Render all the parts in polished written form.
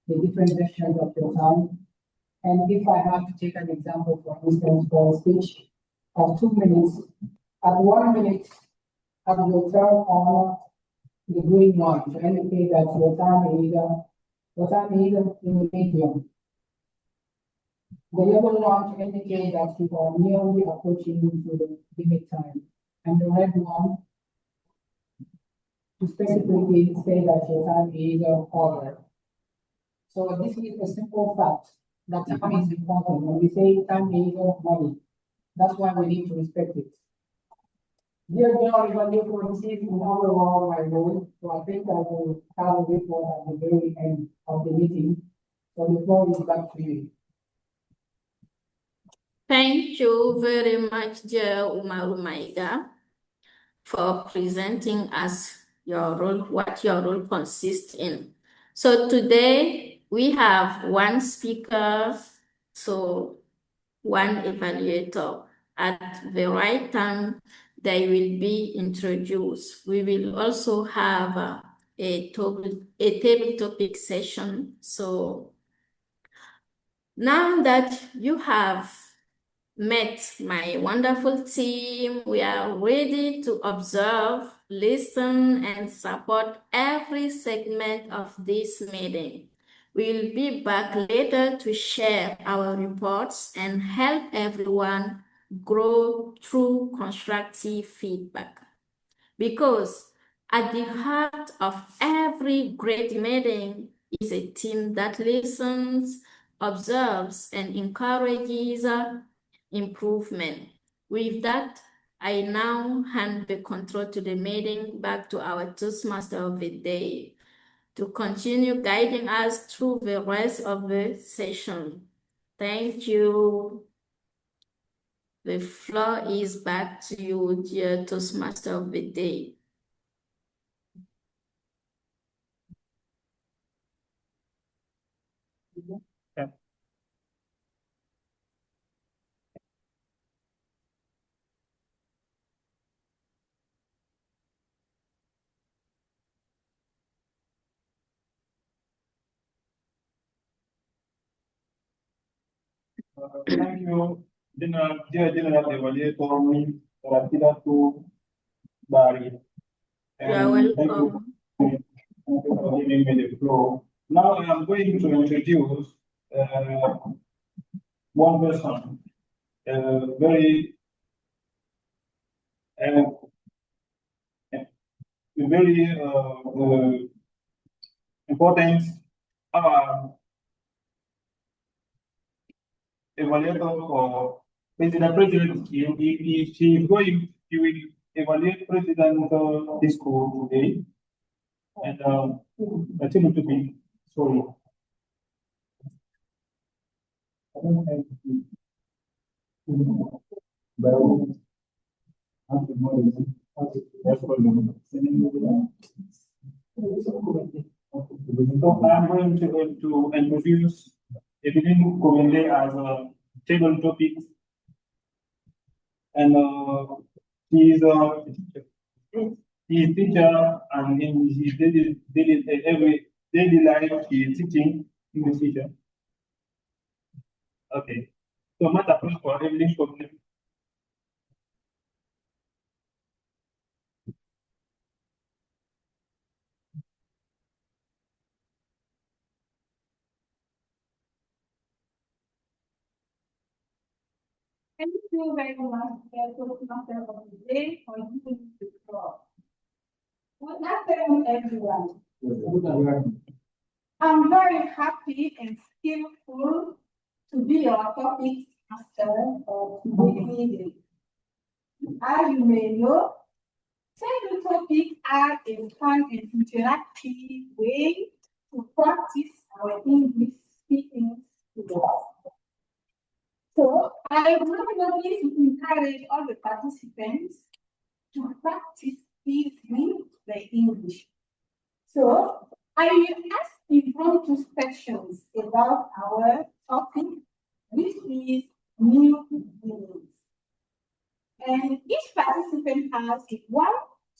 the different versions of your time. And if I have to take an example, for instance, for a speech of 2 minutes, at 1 minute, I will turn on the green one to indicate that your time is in medium. The yellow one to indicate that you are nearly approaching to the limit time. And the red one to specifically say that your time is over. So this is a simple fact that time is important. When we say time is money, that's why we need to respect it. Dear John, value for this is another one my role. So I think I will have a report at the very end of the meeting. So the floor is back to you. Thank you very much, dear Umaru Maiga, for presenting us your role, what your role consists in. So today we have one speaker, so one evaluator. At the right time, they will be introduced. We will also have a table topic session. So now that you have met my wonderful team, we are ready to observe, listen, and support every segment of this meeting. We'll be back later to share our reports and help everyone grow through constructive feedback. Because at the heart of every great meeting is a team that listens, observes, and encourages improvement. With that, I now hand the control to the meeting back to our Toastmaster of the day to continue guiding us through the rest of the session. Thank you. The floor is back to you, dear Toastmaster of the day. Thank you, dear General Evaluator, Rakidatu Bari. You are welcome. Thank you for giving me the floor. Now I am going to introduce one person, very important evaluator for President. He will evaluate President Disco today. And I think it will be sorry. I don't have so I'm going to introduce Evelyn Kovende as a table topic, and he is a teacher, and in his daily life he is teaching English teacher. Okay, so my approach for Evelyn Kovende. Thank you very much, Toastmaster of the day, for giving the floor. Good afternoon, everyone. I'm very happy and skillful to be your topic master of today's meeting. As you may know, table topics are a fun and interactive way to practice our English speaking skills. So I want to encourage all the participants to practice easily the English. So I will ask impromptu questions about our topic, which is new beginnings. And each participant has 1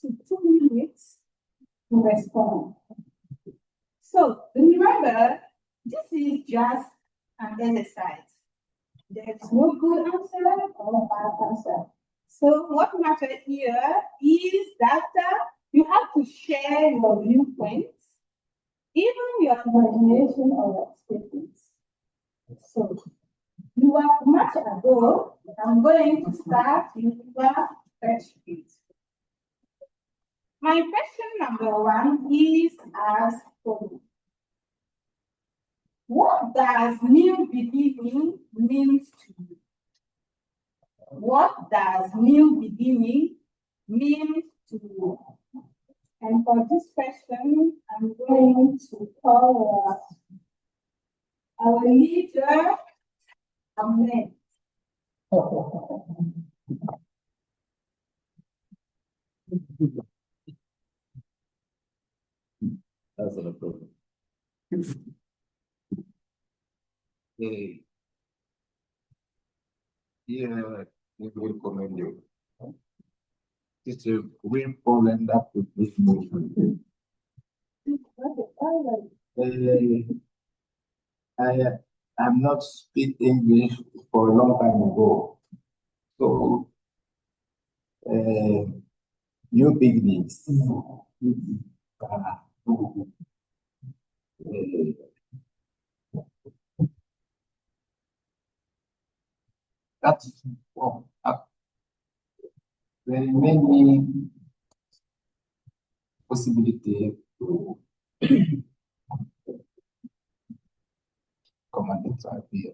to 2 minutes to respond. So remember, This is just an exercise. There's no good answer or bad answer. So what matters here is that you have to share your viewpoints, even your imagination or your experience. So you are much ago. I'm going to start with the first sheet. My question number 1 is as follows. What does new beginning mean to you? What does new beginning mean to you? And for this question, I'm going to call our leader, Amen. That's not a problem. Yeah, we will commend you. It's a real problem that with this motion. I'm not speak English for a long time ago. So, new beginnings. That's there are many possibilities to comment here.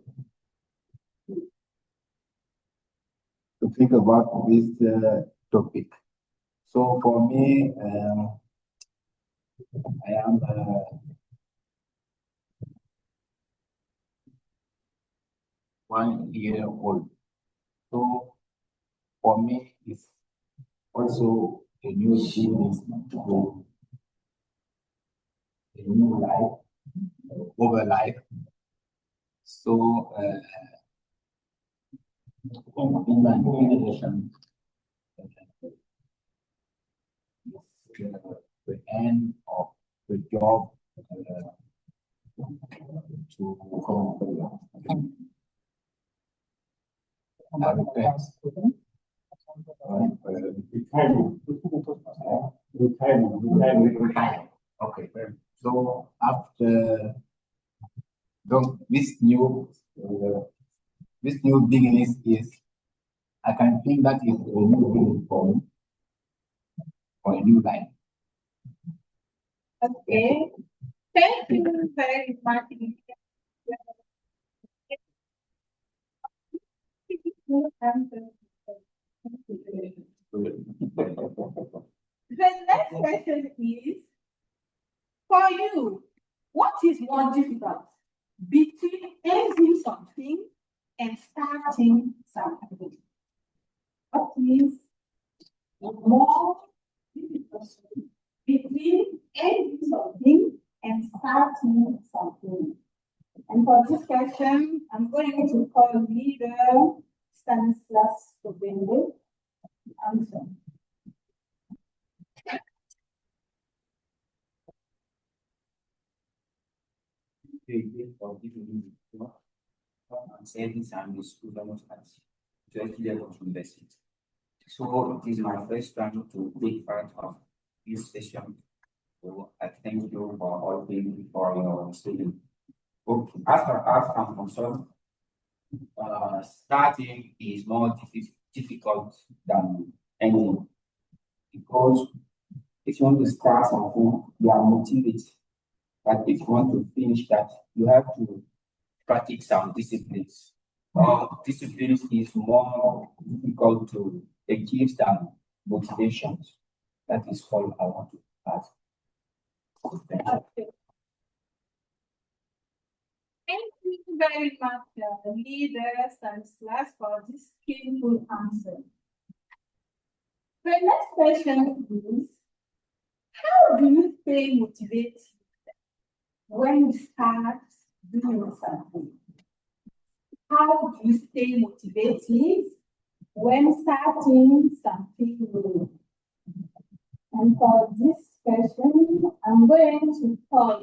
To think about this topic. So for me, I am 1 year old. So for me, it's also a new beginning to a new life, over life. So in my generation, the end of the job to retire. Okay. So after this new beginnings is, I can think that is a new beginning for me, for a new life. Okay. Thank you very much. The next question is, for you, what is more difficult between ending something and starting something? What is more difficult between ending something and starting something? And for this question, I'm going to call leader Stanislas Kobende to answer. I'm saying I'm the student at 12 levels university. So it is my first time to take part of this session. So I thank you for all being for your student. Okay. As far as I'm concerned, starting is more difficult than ending, because if you want to start something, you are motivated. But if you want to finish that, you have to practice some disciplines. Disciplines is more difficult to achieve than motivations. That is all I want to add. Okay. Thank you very much, leader Stanislas, for this skillful answer. The next question is, how do you stay motivated when you start doing something? How do you stay motivated when starting something new? And for this question, I'm going to call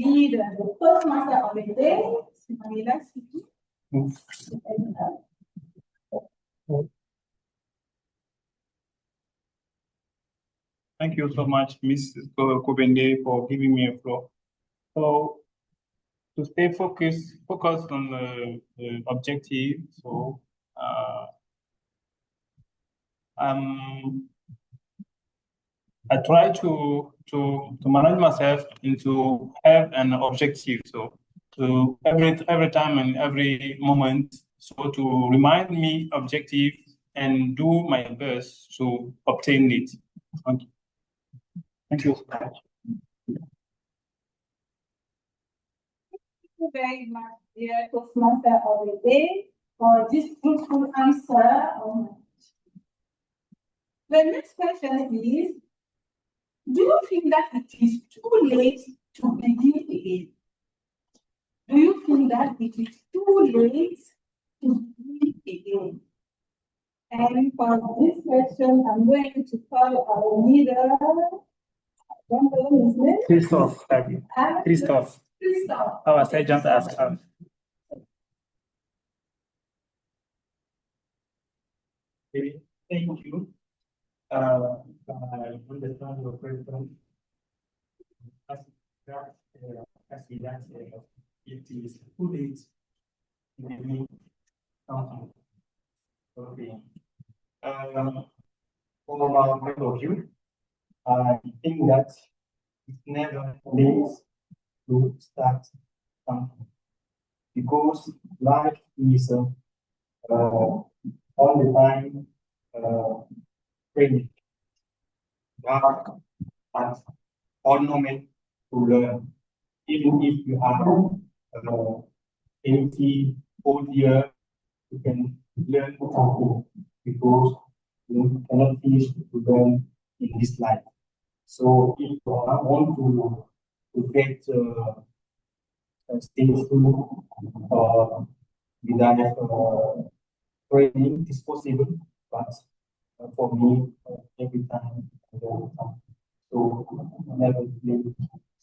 lead the Toastmaster of the day, Manila City. Thank you so much, Ms. Kobende, for giving me a floor. So, to stay focused on the objective, so I try to manage myself into have an objective. So to every time and every moment, so to remind me objective and do my best to obtain it. Thank you. Thank you. Thank you very much, dear Toastmaster of the day, for this truthful answer. The next question is, do you think that it is too late to begin again? Do you think that it is too late to begin again? And for this question, I'm going to call our leader. I don't know his name. Christophe. Christophe. Our sergeant asked us. Thank you. I understand your question. It is too late to begin something. Okay. From my point of view, I think that it's never late to start something because life is all the time training. Work at all moment to learn, even if you have 80 whole year, you can learn something because you cannot finish to learn in this life. So if you want to get skillful without training is possible, but for me, every time I learn something. So never really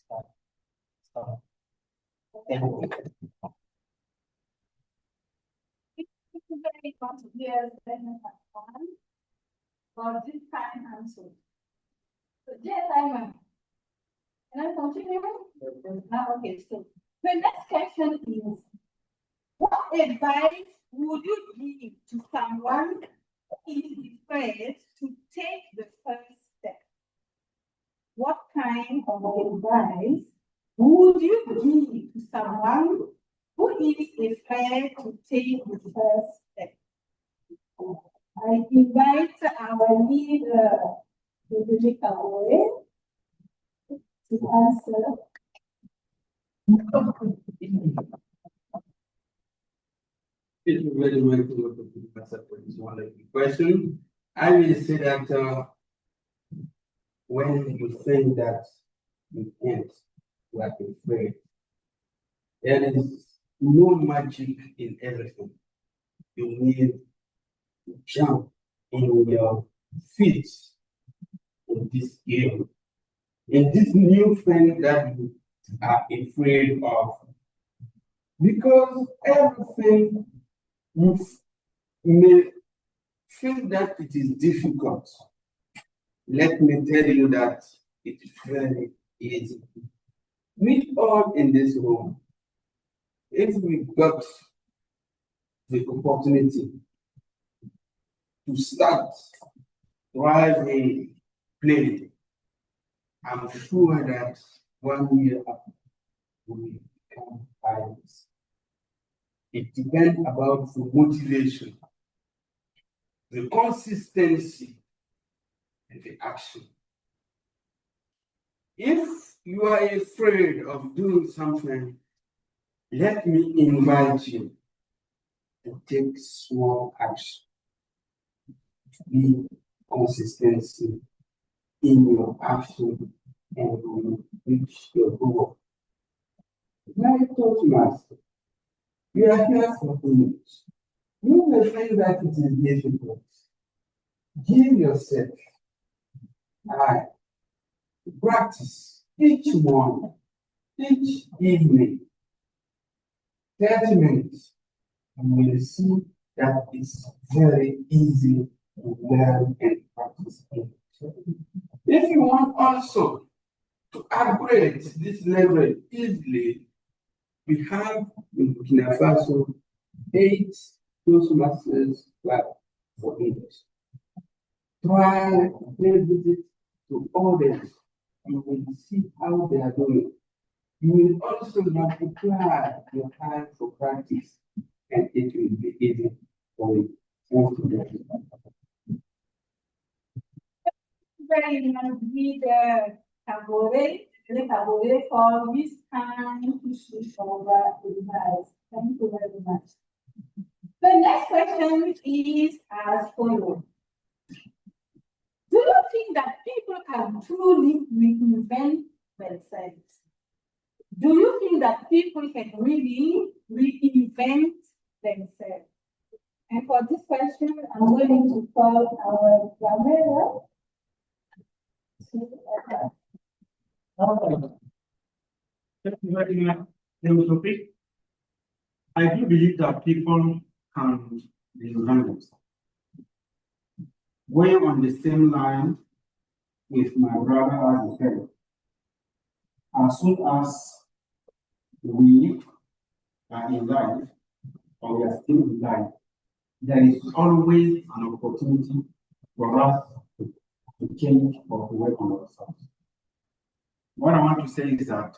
start. Thank you. Thank you very much, dear Simon, for this kind answer. So, dear Simon, can I continue? Okay, so the next question is, what advice would you give to someone who is afraid to take the first step? What kind of advice would you give to someone who is afraid to take the first step? I invite our leader, Rebecca Owe, to answer. Thank you very much for this wonderful question. I will say that when you think that you can't, you are afraid. There is no magic in everything. You need to jump in your feet in this game, in this new thing that you are afraid of. Because everything you may feel that it is difficult. Let me tell you that it is very easy. We all in this room, if we got the opportunity to start driving plane, I'm sure that 1 year after we become pilots. It depends about the motivation, the consistency, and the action. If you are afraid of doing something, let me invite you to take small action. Be consistency in your action and you reach your goal. My Toastmaster, you are here for minutes. You may find that it is difficult. Give yourself time to practice each one Each evening, 30 minutes, and we will see that it's very easy to learn and practice it. If you want also to upgrade this level easily, we have in Burkina Faso 8 Toastmasters club for English. Try to pay visit to others. You will see how they are doing. You will also multiply your time for practice, and it will be easy for you. Thank you very much. Very much, Leader Kabore, for this time to switch over to the guys. Thank you very much. The next question is as follows. Do you think that people can truly reinvent themselves? Do you think that people can really reinvent themselves? And for this question, I'm going to call our grammar. I do believe that people can reinvent themselves. Going on the same line with my brother as he said, as soon as we are in life, or we are still in life, there is always an opportunity for us to change or to work on ourselves. What I want to say is that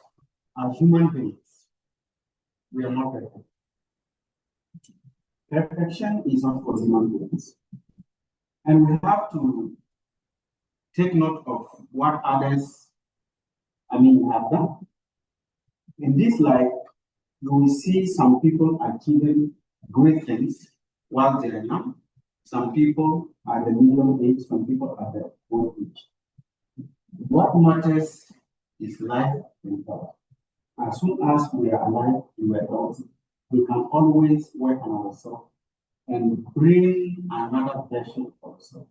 as human beings, we are not perfect. Perfection is not for human beings. And we have to take note of what others, have done. In this life, you will see some people achieving great things while they are young. Some people are the medium age, some people are the old age. What matters is life and health. As soon as we are alive, we are healthy, we can always work on ourselves and bring another version of ourselves.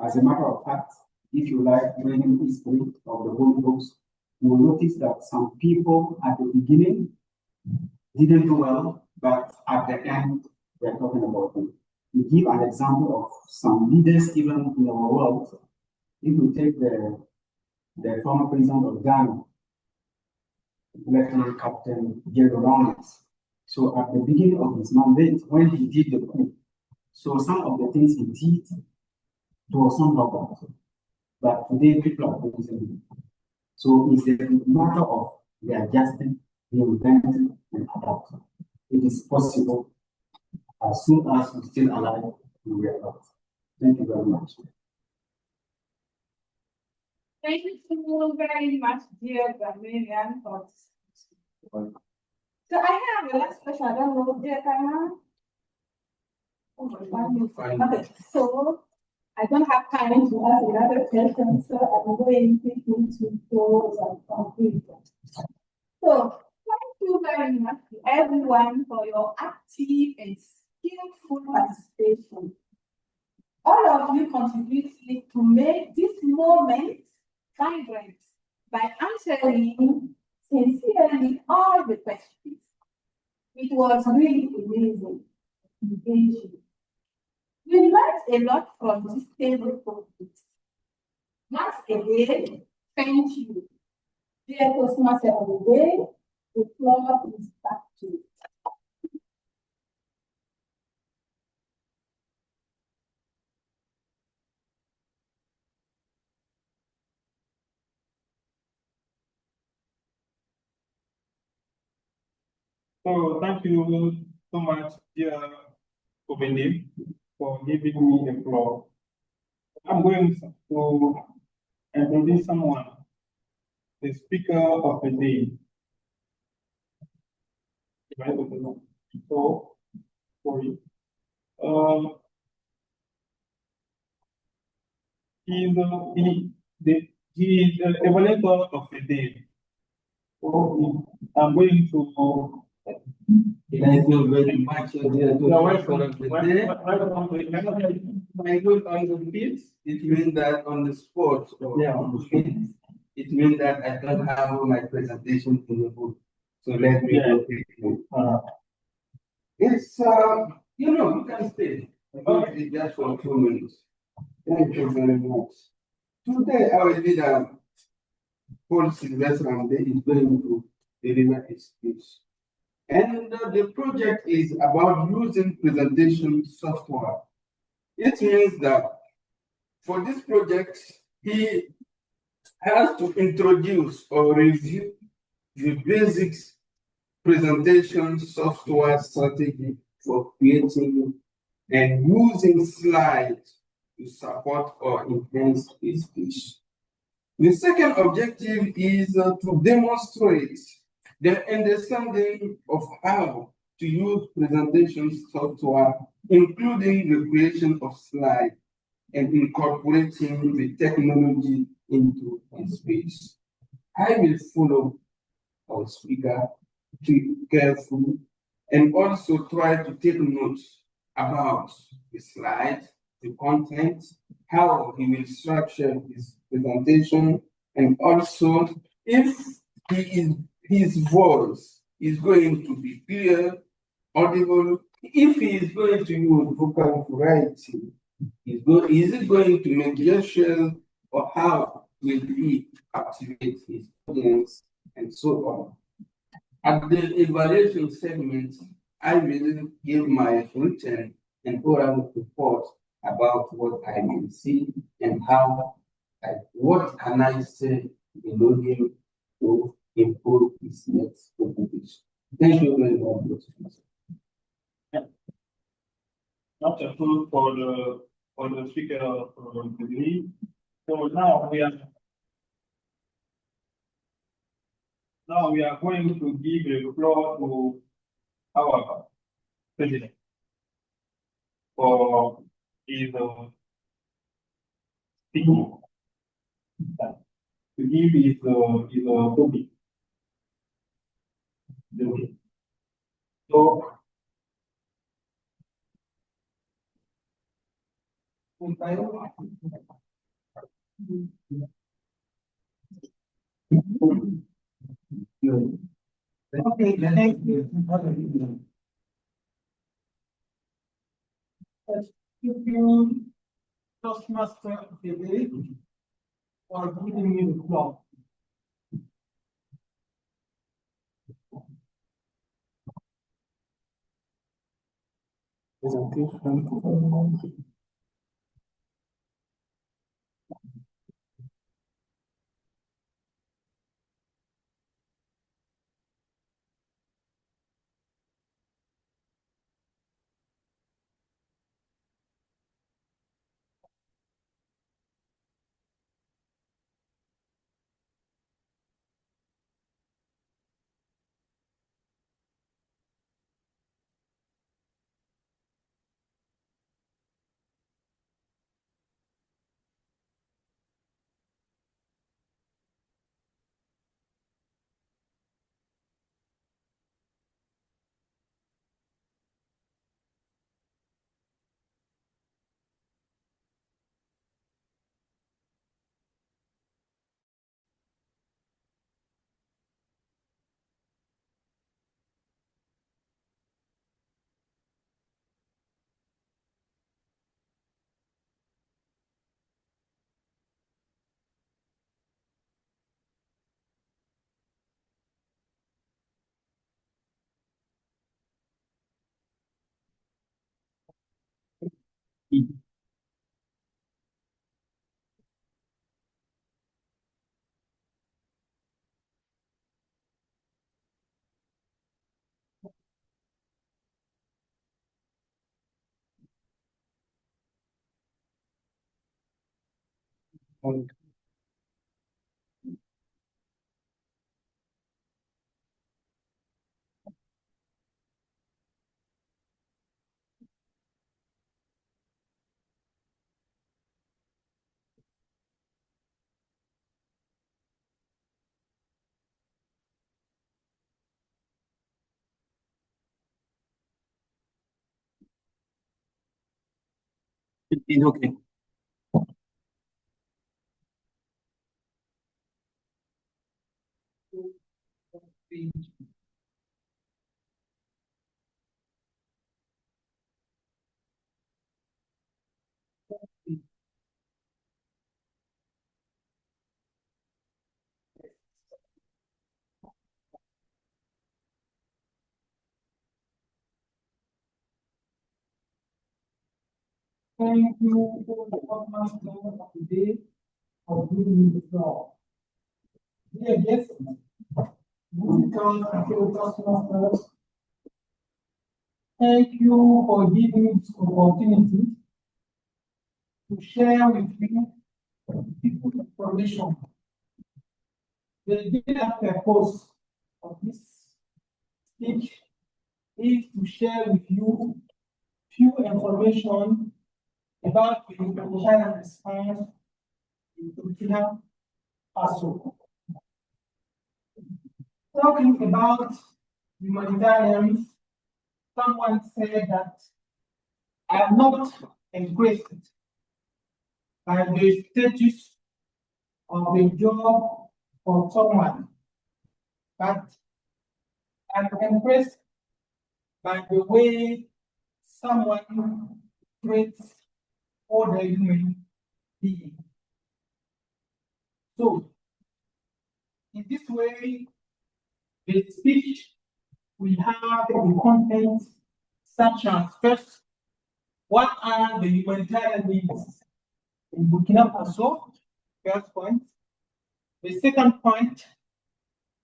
As a matter of fact, if you like reading history of the whole books, you will notice that some people at the beginning didn't do well, but at the end, they're talking about them. We give an example of some leaders even in our world. If you take the former president of Ghana, Lieutenant Captain Diego Lawrence. So at the beginning of his mandate, when he did the coup, so some of the things he did was not bad, but today people are opposing him. So it's a matter of readjusting, reinventing, and adapting. It is possible as soon as we're still alive and we are not. Thank you very much. Thank you very much, dear Gamalian, for this. So I have a last question. I don't know, dear Kama. Okay, so I don't have time to ask another question, so I'm going quickly to close and conclude. So thank you very much to everyone for your active and skillful participation. All of you contributed to make this moment vibrant by answering sincerely all the questions. It was really amazing, engaging. We learned a lot from this table topics. Once again, thank you. Dear Toastmaster of the day, the floor is back to you. So thank you so much, dear Obindi, for giving me the floor. I'm going to introduce someone, the speaker of the day. So, for you. He is the evaluator of the day. So I'm going to. Thank you very much, dear. Welcome. I go on the field, it means that on the sport, or Yeah. on the field, it means that I don't have my presentation in the book. So let me go quickly. It's you can stay. It's just for 2 minutes. Thank you very much. Today our leader, Paul Sylvester, is going to deliver his speech. And the project is about using presentation software. It means that for this project, he has to introduce or review the basics presentation software strategy for creating and using slides to support or enhance his speech. The second objective is to demonstrate the understanding of how to use presentation software, including the creation of slides and incorporating the technology into his speech. I will follow our speaker carefully and also try to take notes about the slides, the content, how he will structure his presentation, and also if his voice is going to be clear, audible, if he is going to use vocal variety, is it going to make gestures, or how will he activate his audience, and so on. At the evaluation segment, I will give my written and oral report about what I will see and what can I say below him to improve his next presentation. Thank you very much. Not a food for the speaker of the lead. So now we are going to give the floor to our president for his speaking. To give his topic. So Okay, the next is if you just master the day or giving me the floor. it's okay. Thank you for the performance of the day for giving me the floor. Dear guests, visitors and fellow customers, thank you for giving me this opportunity to share with you people information. The data purpose of this speech is to share with you few information about the humanitarian response in Burkina Faso. Talking about humanitarians, someone said that I am not impressed by the status of a job for someone, but I'm impressed by the way someone treats other human beings. So, in this way, the speech will have a content such as first, what are the humanitarian needs in Burkina Faso? First point. The second point,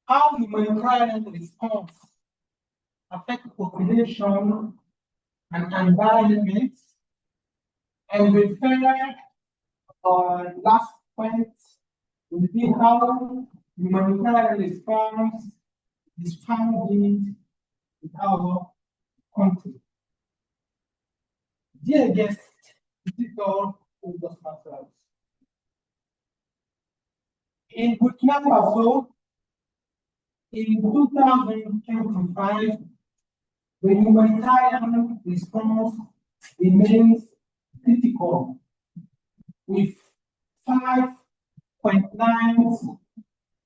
how humanitarian response affect population and environment. And the third or last point will be how humanitarian response is founded in our country. Dear guests, visitors, and myself. In Burkina Faso, in 2025, the humanitarian response remains critical, with 5.9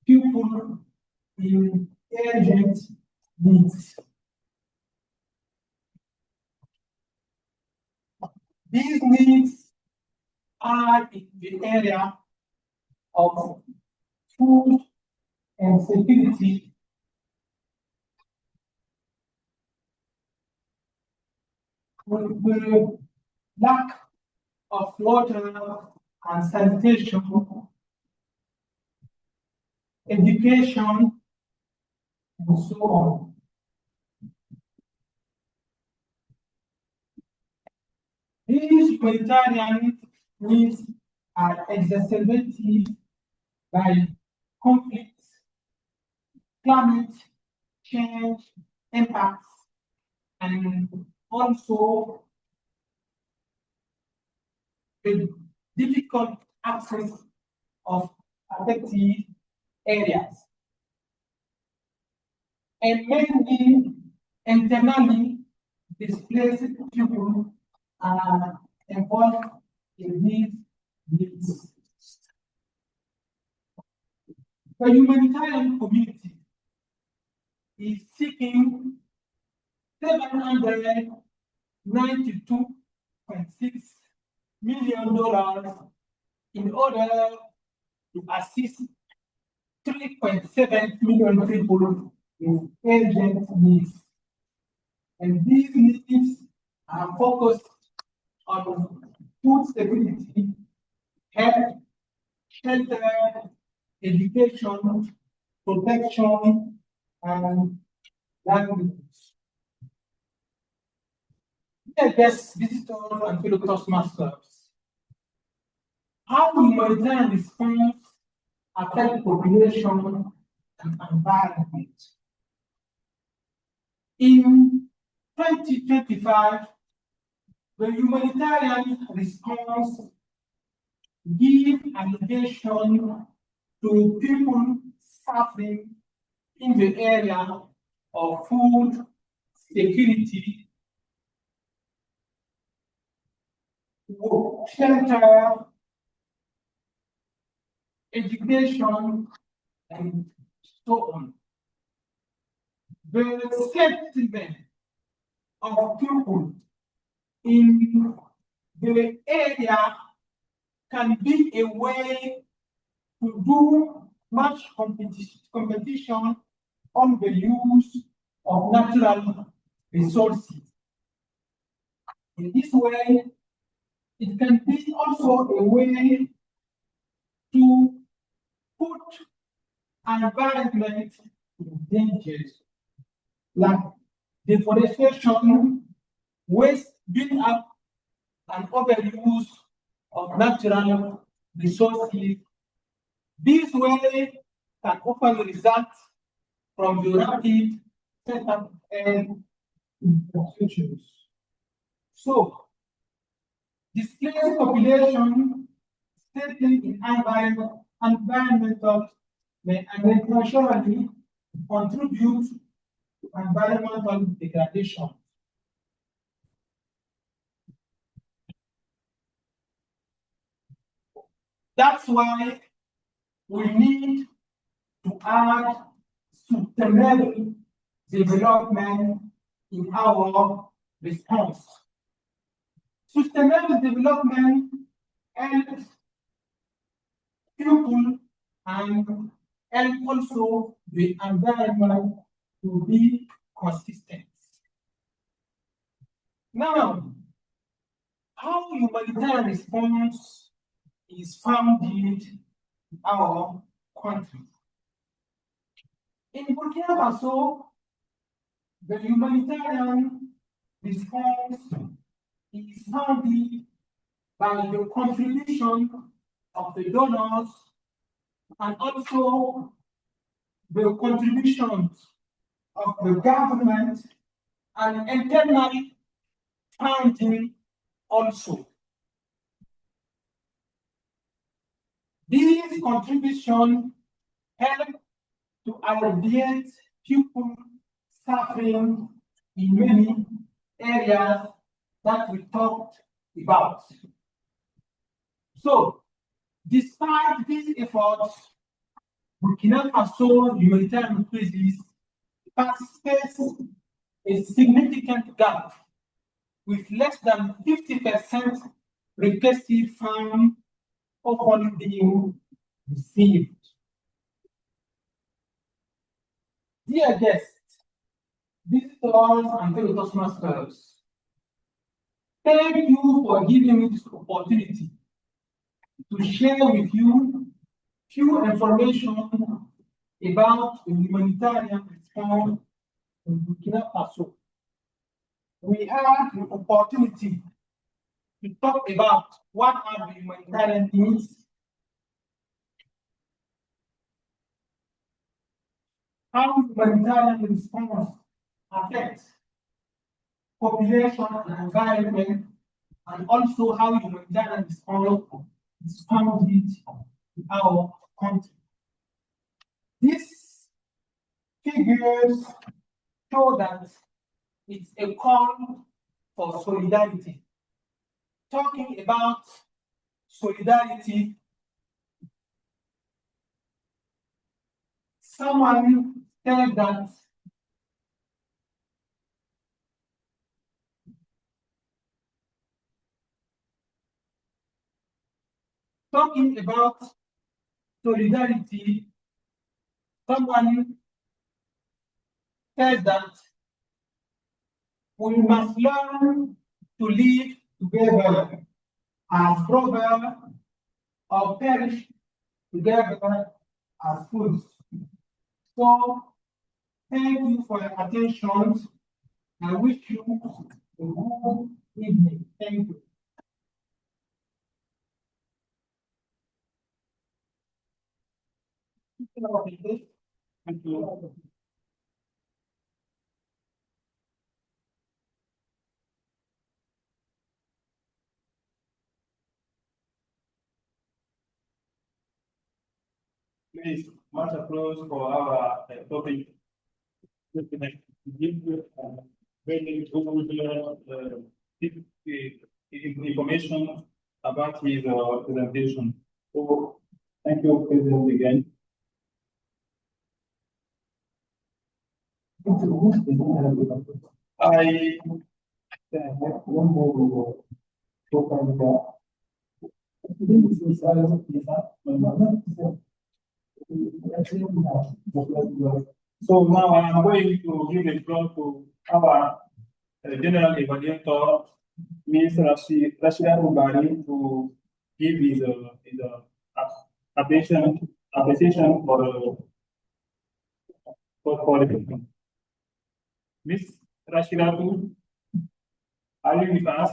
people in urgent needs. These needs are in the area of food and security, with the lack of water and sanitation, education, and so on. These humanitarian needs are exacerbated by conflicts, climate change impacts, and also the difficult access of affected areas. And mainly internally displaced people are involved in these needs. The humanitarian community is seeking $792.6 million in order to assist 3.7 million people with urgent needs. And these needs are focused on food security, health, shelter, education, protection, and livelihoods. Dear guests, visitors, and fellow Toastmasters, how humanitarian response affect population and environment? In 2025, the humanitarian response give allocation to people suffering in the area of food security, shelter, education, and so on. The settlement of people in the area can be a way to do much competition on the use of natural resources. In this way, it can be also a way to put environment in danger, like deforestation, waste build up, and overuse of natural resources. This way can often result from the rapid setup and infrastructures. So, displaced population settling in environmental may unintentionally contribute to environmental degradation. That's why we need to add sustainable development in our response. Sustainable development helps people and also the environment to be consistent. Now, how humanitarian response is founded in our country. In Burkina Faso, the humanitarian response is founded by the contribution of the donors and also the contributions of the government and internal funding also. These contributions help to alleviate people suffering in many areas that we talked about. So, despite these efforts, Burkina Faso humanitarian crisis faces a significant gap, with less than 50% requested funds often being received. Dear guests, visitors and fellow Toastmasters, thank you for giving me this opportunity to share with you few information about the humanitarian response in Burkina Faso. We had the opportunity to talk about what are the humanitarian needs, how humanitarian response affects population and environment, and also how humanitarian response is founded in our country. These figures show that it's a call for solidarity. Talking about solidarity, someone said that talking about solidarity, someone says that we must learn to live together as brothers or perish together as fools. So, thank you for your attention. I wish you a good evening. Thank you. Thank you. Please, much applause for our topic. Give very good information about his presentation. So, thank you, President, again. I have one more So now I am going to give the floor to our General Evaluator, Ms. Rashida Rubari to give his appreciation for the people. Ms. Rashida, are you with us?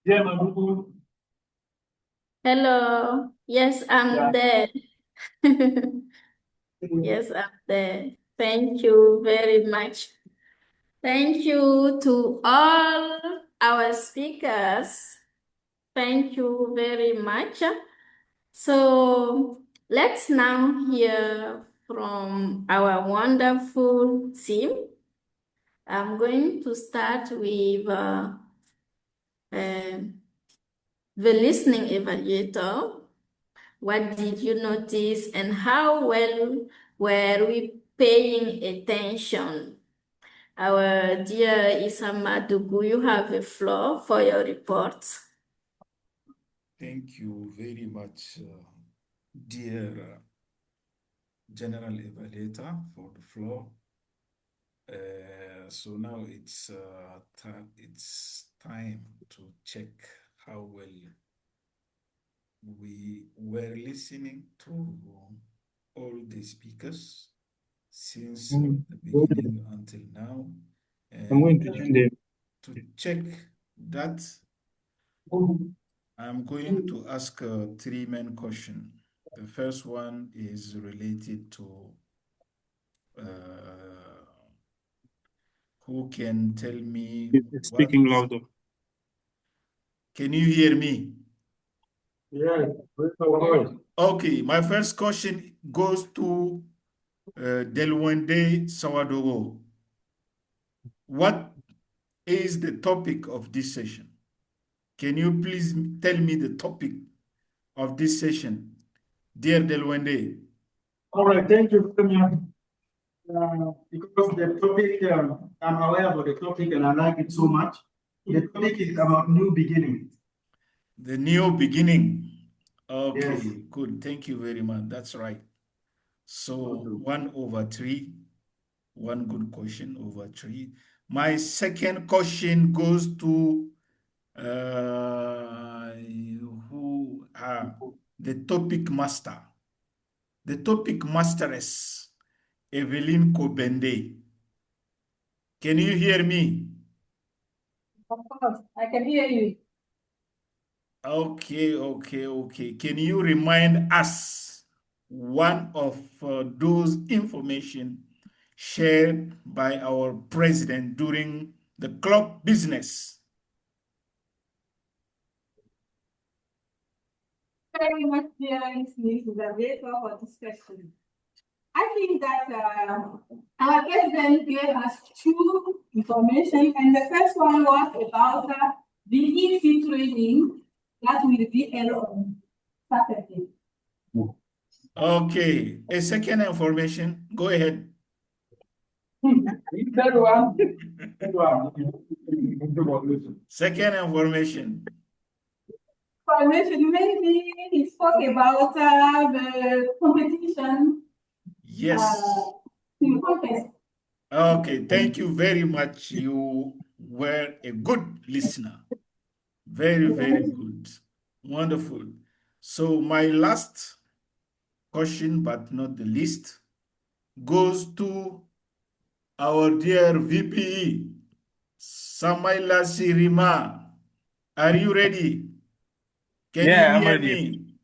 Yeah, Mabuku. Hello. Yes, I'm Yeah. there. Yes, I'm there. Thank you very much. Thank you to all our speakers. Thank you very much. So let's now hear from our wonderful team. I'm going to start with the listening evaluator. What did you notice and how well were we paying attention? Our dear Isama Dugu, you have the floor for your report. Thank you very much, dear General Evaluator, for the floor. So now it's time to check how well we were listening to all the speakers since the beginning until now. I'm going to And change it. to check that, I'm going to ask three main questions. The first one is related to who can tell me It's what? speaking louder. Can you hear me? Yeah. Okay, my first question goes to Delwende Sawadogo. What is the topic of this session? Can you please tell me the topic of this session, dear Delwende? All right, thank you very much. Because the topic, I'm aware about the topic and I like it so much. The topic is about new beginning. The new beginning. Okay, Yes. good. Thank you very much. That's right. So 1/3, one good question over 3. My second question goes to the topic master, the topic masteress, Evelyn Kobende. Can you hear me? Of course, I can hear you. Okay. Can you remind us one of those information shared by our president during the club business? Very much, dear listening to the vehicle for this question. I think that our president gave us two information, and the first one was about the EC training that will be held on Saturday. Okay, a second information. Go ahead. Third one. Second information. Information, maybe he spoke about the competition. Yes. In contest. Okay, thank you very much. You were a good listener. Very good. Wonderful. So my last question, but not the least, goes to our dear VPE, Samaila Sirima. Are you ready? Can you I'm hear ready. me?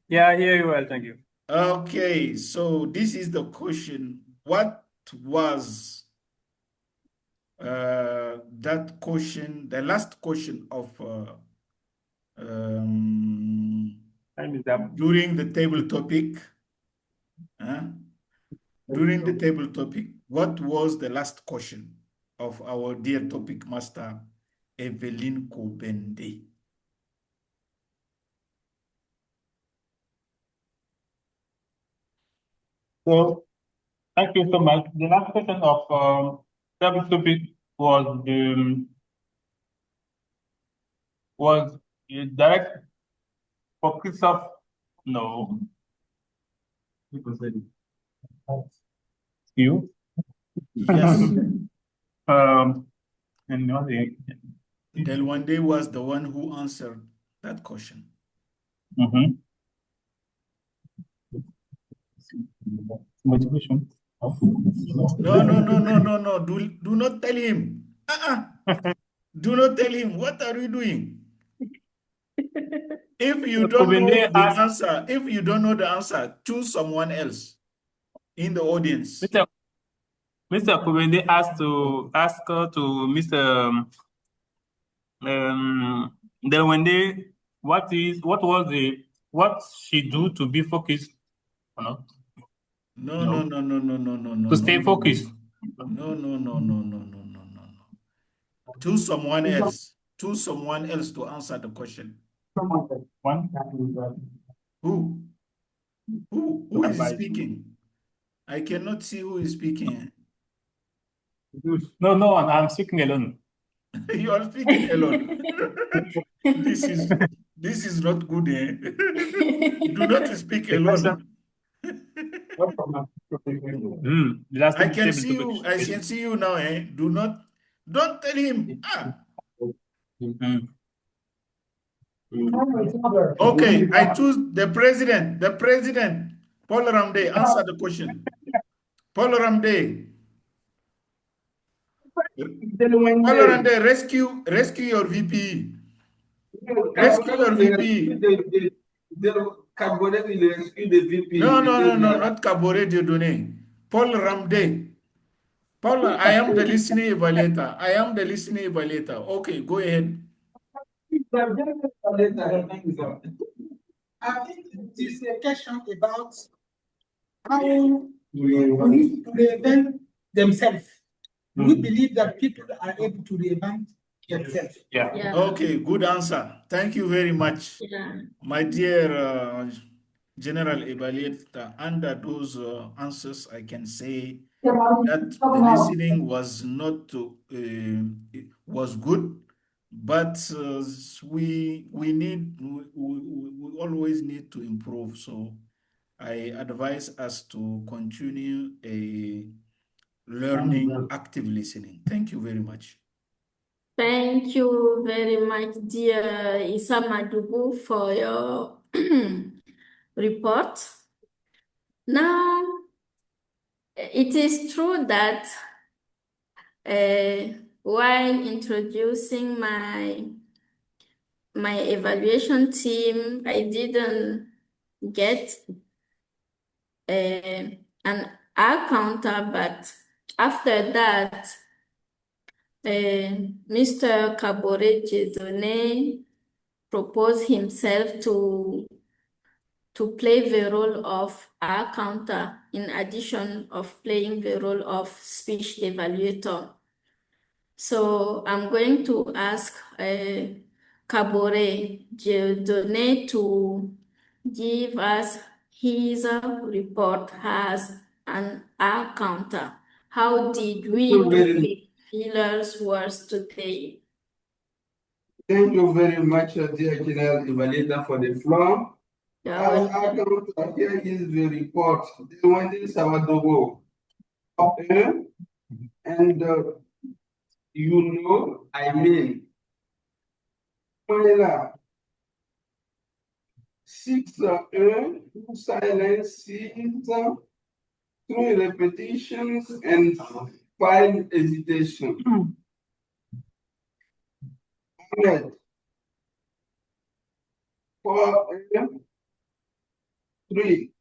Yeah, I hear you well. Thank you. Okay, so this is the question. What was that question, the last question of during the table topic? During the table topic, what was the last question of our dear topic master, Evelyn Kobende? So, thank you so much. The last question of service topic was direct for Christoph. No. You? Yes. And what the Delwande was the one who answered that question. motivation. No. Do not tell him. Do not tell him. What are we doing? If you don't know the answer, choose someone else in the audience. Mr. Kubende asked to Mr. Delwende what she do to be focused or not? No. To stay focused. No. Choose someone else. Choose someone else to answer the question. One. Who? Who is speaking? I cannot see who is speaking. No, I'm speaking alone. You are speaking alone. This is not good. Do not speak alone. I can see you. I can see you now. Don't tell him. Okay, I choose the president. The president, Paul Ramde, answer the question. Paul Ramde. Paul Ramde, rescue your VP. Rescue your VP. No, not Kabore Dieudonné. Paul Ramde. Paul, I am the listening evaluator. Okay, go ahead. I think it is a question about how we reinvent themselves. We believe that people are able to reinvent themselves. Yeah. Okay, good answer. Thank you very much, my dear General Evaluator. Under those answers, I can say that the listening was not was good, but we always need to improve. So I advise us to continue learning active listening. Thank you very much. Thank you very much, dear Isa Madugu, for your report. Now, it is true that while introducing my evaluation team, I didn't get an R counter, but after that, Mr. Kabore Dieudonné proposed himself to play the role of R counter in addition of playing the role of speech evaluator. So I'm going to ask Kabore Dieudonné to give us his report as an R counter. How did we do the feelers words today? Thank you very much, dear General Evaluator, for the floor. Here is the report. This one is our logo. Okay. And I mean, 6 silence, 3 repetitions, and 5 hesitation. 4 3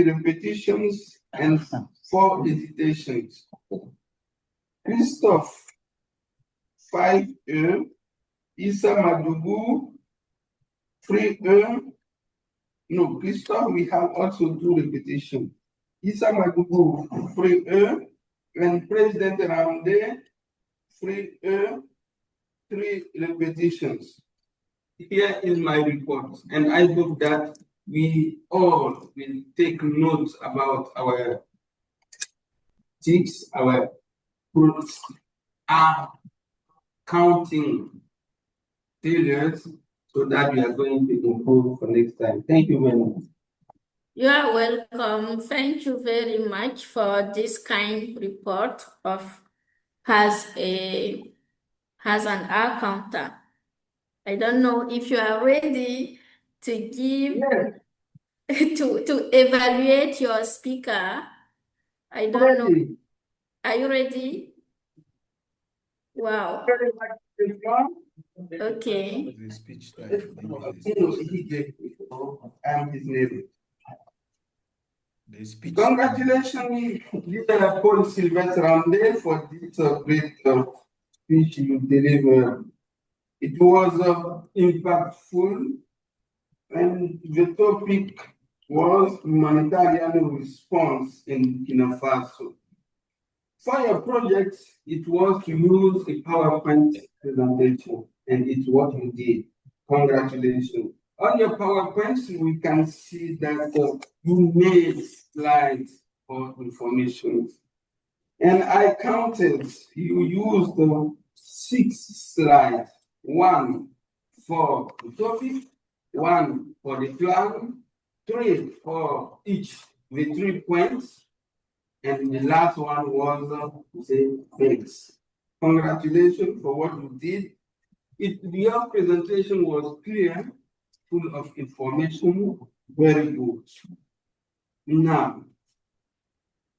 repetitions and 4 hesitations. Christophe 5 Isa Madugu 3 No, Christophe, we have also 2 repetitions. Isa Madugu 3 and President Ramde 3 3 repetitions. Here is my report, and I hope that we all will take note about our tips, our counting failures, so that we are going to improve for next time. Thank you very much. You are welcome. Thank you very much for this kind report of has an encounter. I don't know if you are ready to give to evaluate your speaker. I don't know. Ready. Are you ready? Wow. Very much, everyone. Okay. The speech time. I'm his neighbor. The speech. Congratulations, Leader Paul Sylvester Ramde, for this great speech you delivered. It was impactful, and the topic was humanitarian response in Burkina Faso. For your project, it was to use a PowerPoint presentation, and it's what you did. Congratulations. On your PowerPoint, we can see that you made slides for information. And I counted, you used 6 slides, 1 for the topic, 1 for the plan, 3 for each, the 3 points, and the last one was to say thanks. Congratulations for what you did. Your presentation was clear, full of information, very good. Now,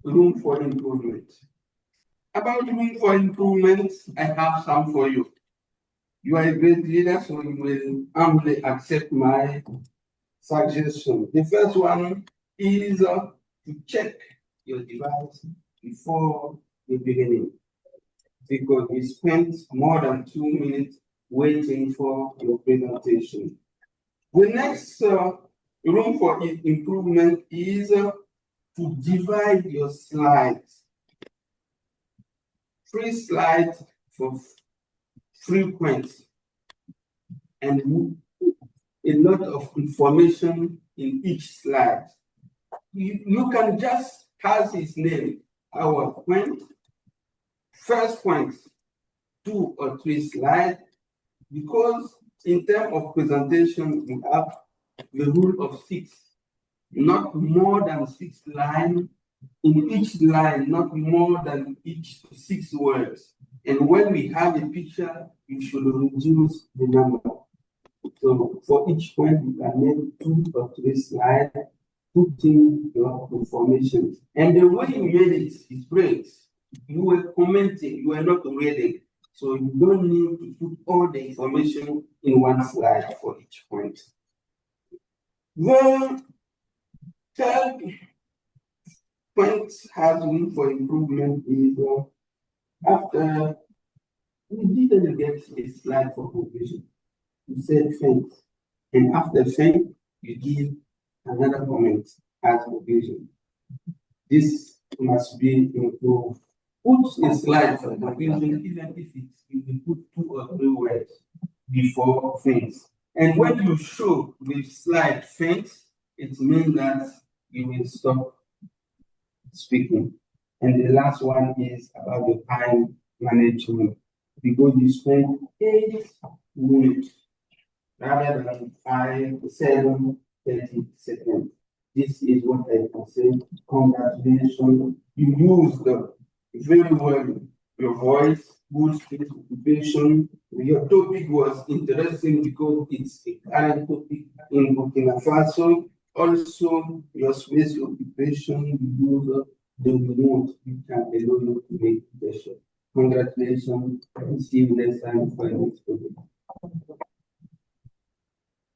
room for improvement. About room for improvement, I have some for you. You are a great leader, so you will humbly accept my suggestion. The first one is to check your device before the beginning, because we spent more than 2 minutes waiting for your presentation. The next room for improvement is to divide your slides. 3 slides for frequent and a lot of information in each slide. You can just have his name, our point, first point, 2 or 3 slides, because in terms of presentation, we have the rule of 6, not more than 6 lines. In each line, not more than each 6 words. And when we have a picture, you should reduce the number. So for each point, you can make 2 or 3 slides, putting your information. And the way you made it is great. You were commenting, you were not reading. So you don't need to put all the information in one slide for each point. The third point has room for improvement is after we didn't get a slide for conclusion. You said thanks. And after thanks, you give another comment as conclusion. This must be improved. Put a slide for conclusion, even if you will put 2 or 3 words before thanks. And when you show with slide thanks, it means that you will stop speaking. And the last one is about the time management, because you spend 8 minutes rather than 5, 7, 30 seconds. This is what I can say. Congratulations. You used very well your voice, good space occupation. Your topic was interesting because it's a current topic in Burkina Faso. Also, your space occupation, you use the remote, you can allow you to make pressure. Congratulations. See you next time for the next program.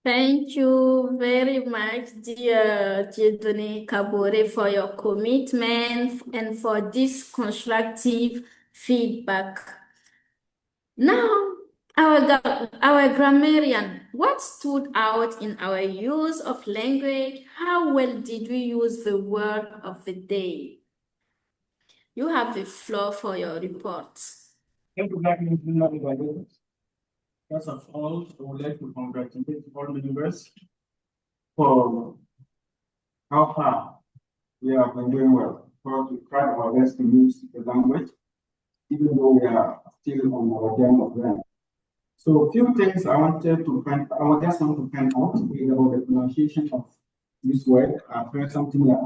Thank you very much, dear Dieudonné Kabore, for your commitment and for this constructive feedback. Now, our grammarian, what stood out in our use of language? How well did we use the word of the day? You have the floor for your report. Thank you very much. First of all, I would like to congratulate all members for how far we have been doing well. Because we try our best to use the language, even though we are still on our journey of learning. So a few things I just want to point out is about the pronunciation of this word. I've heard something like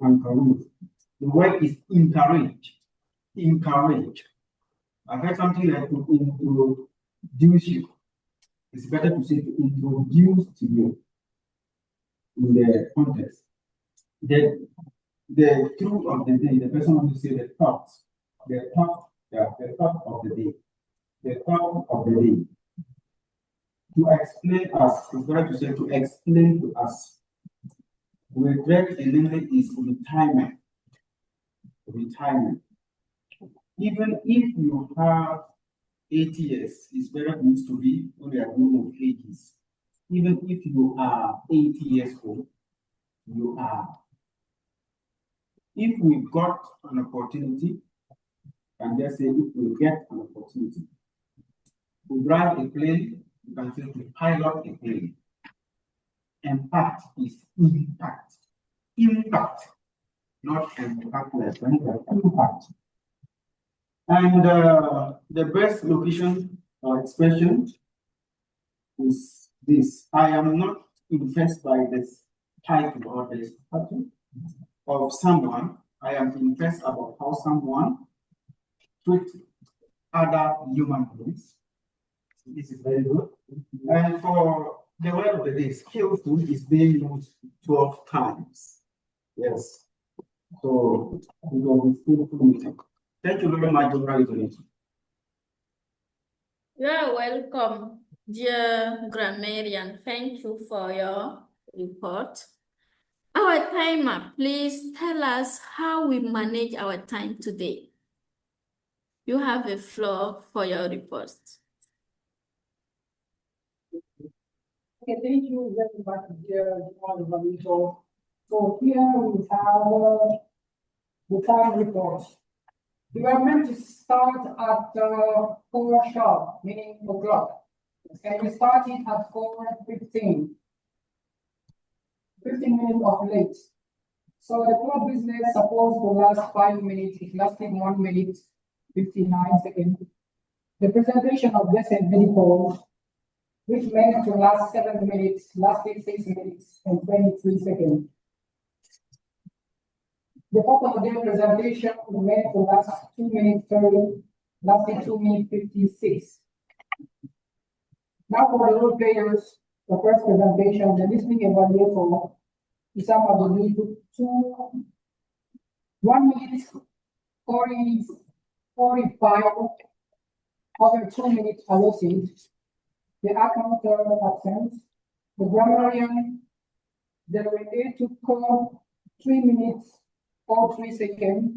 encourage. The word is encourage. Encourage. I've heard something like to introduce you. It's better to say to introduce to you in the context. The truth of the day, the person wants to say the thought of the day. The thought of the day. To explain us, it's better to say to explain to us. The word in English is retirement. Retirement. Even if you have 80 years, it's better used to be when we are going of ages. Even if you are 80 years old, you are. If we got an opportunity, and just say if we get an opportunity to drive a plane, you can say to pilot a plane. Impact is impact. Impact, not impact like impact. And the best location or expression is this. I am not impressed by this title or this title of someone. I am impressed about how someone treats other human beings. This is very good. And for the word of the day, skillful is being used 12 times. Yes. So we will be skillful. Thank you very much, Dr. You're welcome, dear grammarian. Thank you for your report. Our timer, please tell us how we manage our time today. You have a floor for your report. Okay, thank you very much, dear Evaluator. So here we have the time report. We were meant to start at 4 sharp, meaning o'clock. And we started at 4:15. 15 minutes of late. So the core business supposed to last 5 minutes. It lasted 1 minute, 59 seconds. The presentation of this vehicle, which meant to last 7 minutes, lasted 6 minutes and 23 seconds. The photo model presentation meant to last 2 minutes 30, lasted 2 minutes 56. Now for the role players, the first presentation, the listening evaluator is about the need to 1 minute 45 over 2 minutes allotted. The accountant absent. The grammarian, the related to call 3 minutes or 3 seconds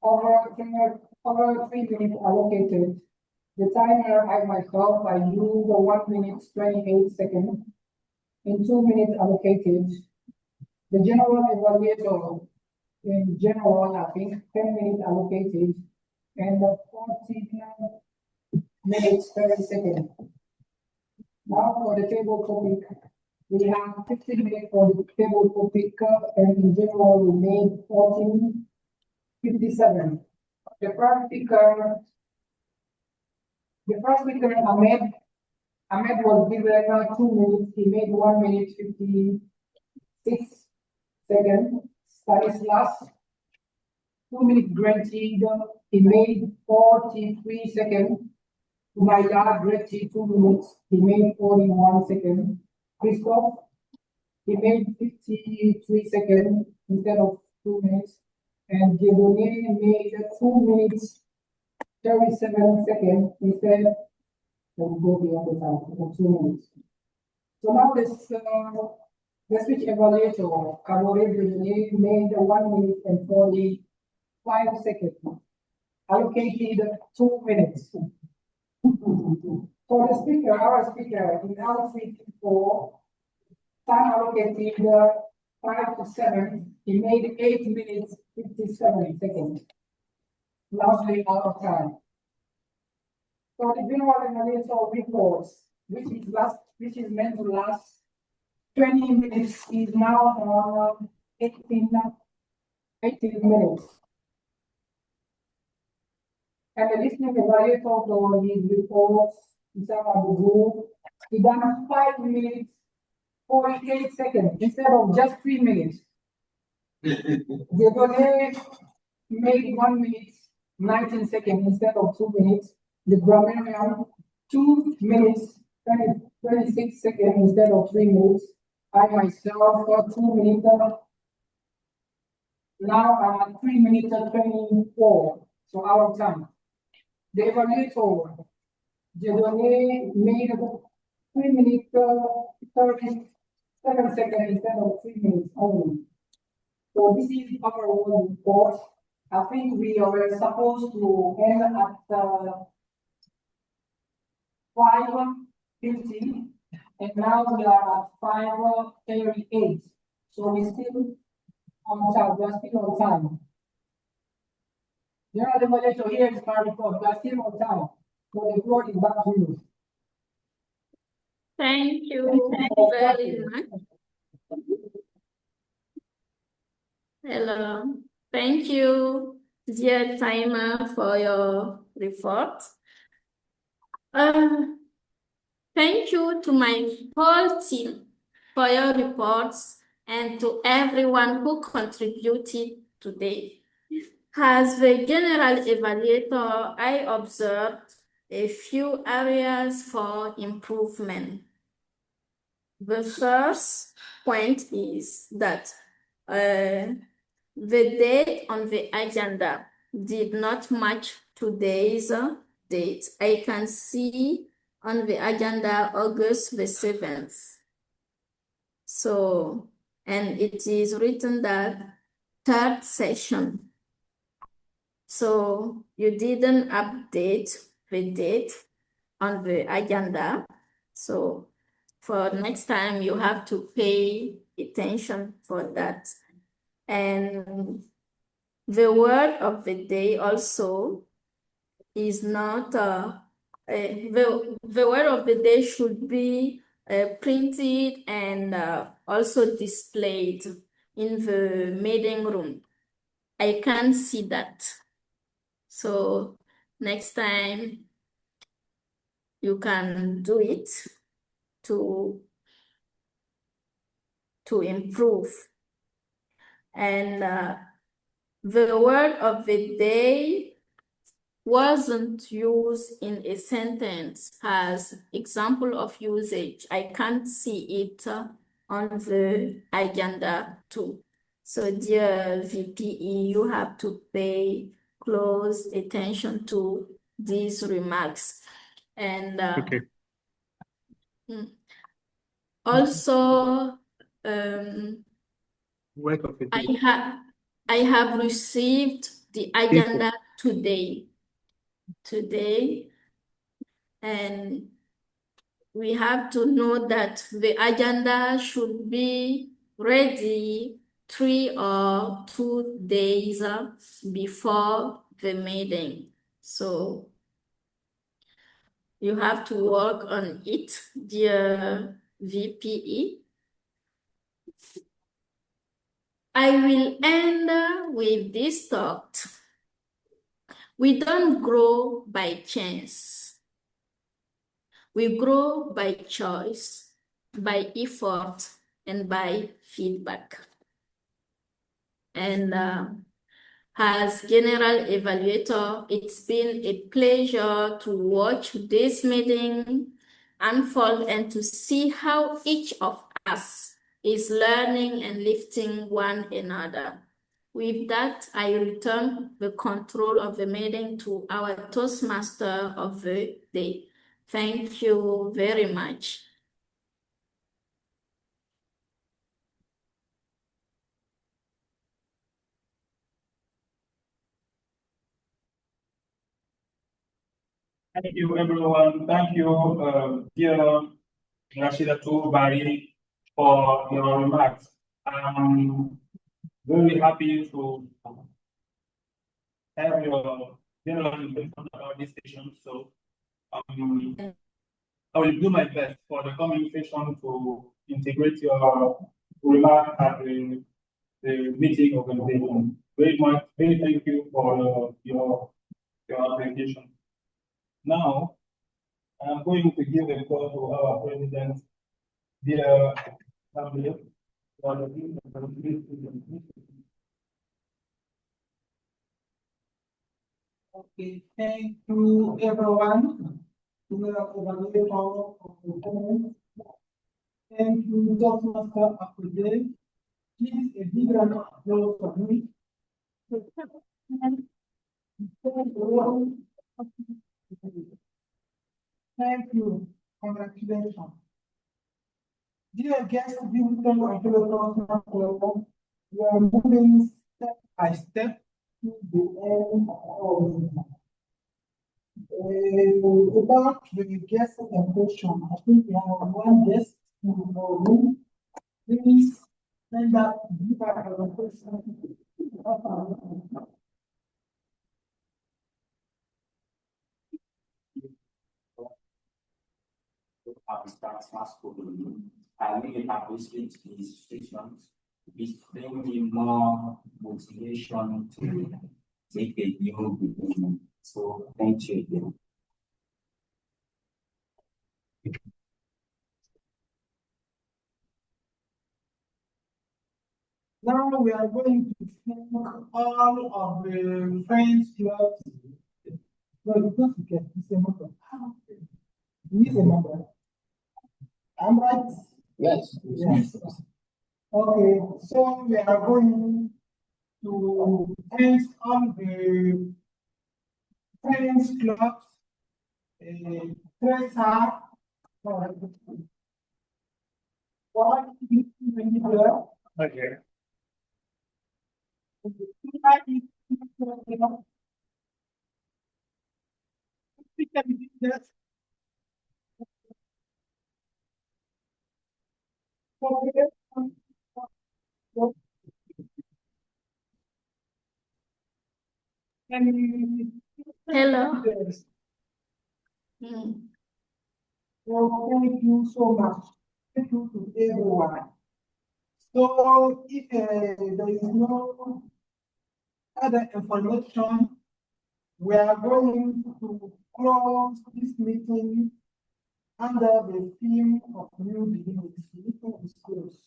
over 3 minutes allocated. The timer, I myself, I use 1 minute 28 seconds in 2 minutes allocated. The general evaluator, in general, I think 10 minutes allocated and 14 minutes 30 seconds. Now for the table topic, we have 15 minutes for the table topic, and in general we made 14:57. The first speaker, Ahmed was given 2 minutes. He made 1 minute 56 seconds. Stanislas, 2 minutes granted. He made 43 seconds. My dad granted 2 minutes. He made 41 seconds. Christophe, he made 53 seconds instead of 2 minutes. And Dieudonné made 2 minutes 37 seconds instead of go the other side for 2 minutes. So now this the switch evaluator, Cabaret Dieudonné, made 1 minute and 45 seconds. Allocated 2 minutes. For the speaker, our speaker, in our 3-4, time allocated 5 to 7, he made 8 minutes 57 seconds. Largely out of time. For the general evaluator reports, which is meant to last 20 minutes, is now on 18 minutes. And the listening evaluator for his reports is about the group. He done 5 minutes 48 seconds instead of just 3 minutes. Diogone made 1 minute, 19 seconds instead of 2 minutes. The grammarian, 2 minutes, 26 seconds instead of 3 minutes. I myself got 2 minutes. Now I'm at 3 minutes 24, so out of time. The evaluator, Diogone made 3 minutes, 37 seconds instead of 3 minutes only. So this is our own report. I think we are supposed to end at 5:50, and now we are at 5:38. So we still on time. We are still on time. General Evaluator, here is my report. We are still on time. So the floor is back to you. Thank you very much. Hello. Thank you, dear Timer, for your report. Thank you to my whole team for your reports and to everyone who contributed today. As the general evaluator, I observed a few areas for improvement. The first point is that the date on the agenda did not match today's date. I can see on the agenda August the 7th. So, and it is written that third session. So you didn't update the date on the agenda. So for next time, you have to pay attention for that. And the word of the day also is not, the word of the day should be printed and also displayed in the meeting room. I can't see that. So next time you can do it to improve. And the word of the day wasn't used in a sentence as example of usage. I can't see it on the agenda too. So dear VPE, you have to pay close attention to these remarks. And Okay. Also, Work of it. I have received the agenda today, and we have to know that the agenda should be ready 3 or 2 days before the meeting. So you have to work on it, dear VPE. I will end with this thought. We don't grow by chance. We grow by choice, by effort, and by feedback. And as General Evaluator, it's been a pleasure to watch this meeting unfold and to see how each of us is learning and lifting one another. With that, I return the control of the meeting to our Toastmaster of the day. Thank you very much. Thank you, everyone. Thank you, dear Rashida Bari, for your remarks. I'm very happy to have your general information about this session. So I will do my best for the coming session to integrate your remarks at the meeting organization. Very thank you for your application. Now, I'm going to give the floor to our president, dear Okay, thank you everyone. We will evaluate all of the comments. Thank you, Dr. Master Akude. Please a big round of applause for me. Thank you. Congratulations. Dear guests, visitors, and fellow we are moving step by step to the end of about the guest presentation. I think we have one guest in the room. Please send that give our presentation. I really appreciate these sessions. It's bringing me more motivation to take a new beginning. So thank you again. Now we are going to thank all of the friends clubs. Well, it's not get it's a number. It's a number. I'm right. Yes. Yes. Okay, so we are going to thank all the friends clubs, Tresa, Okay. Hello. Mm. Well, thank you so much. Thank you to everyone. So if there is no other information, we are going to close this meeting under the theme of new beginnings. Meeting is closed.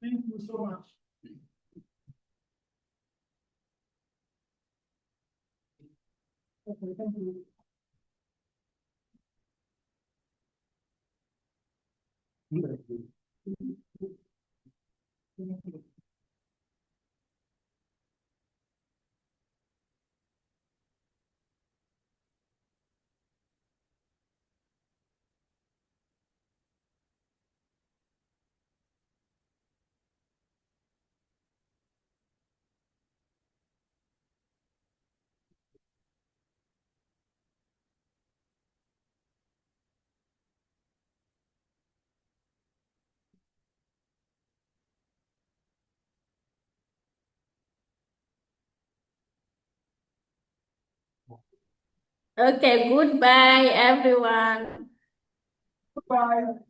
Thank you so much. Okay, thank you. Okay, goodbye, everyone. Goodbye.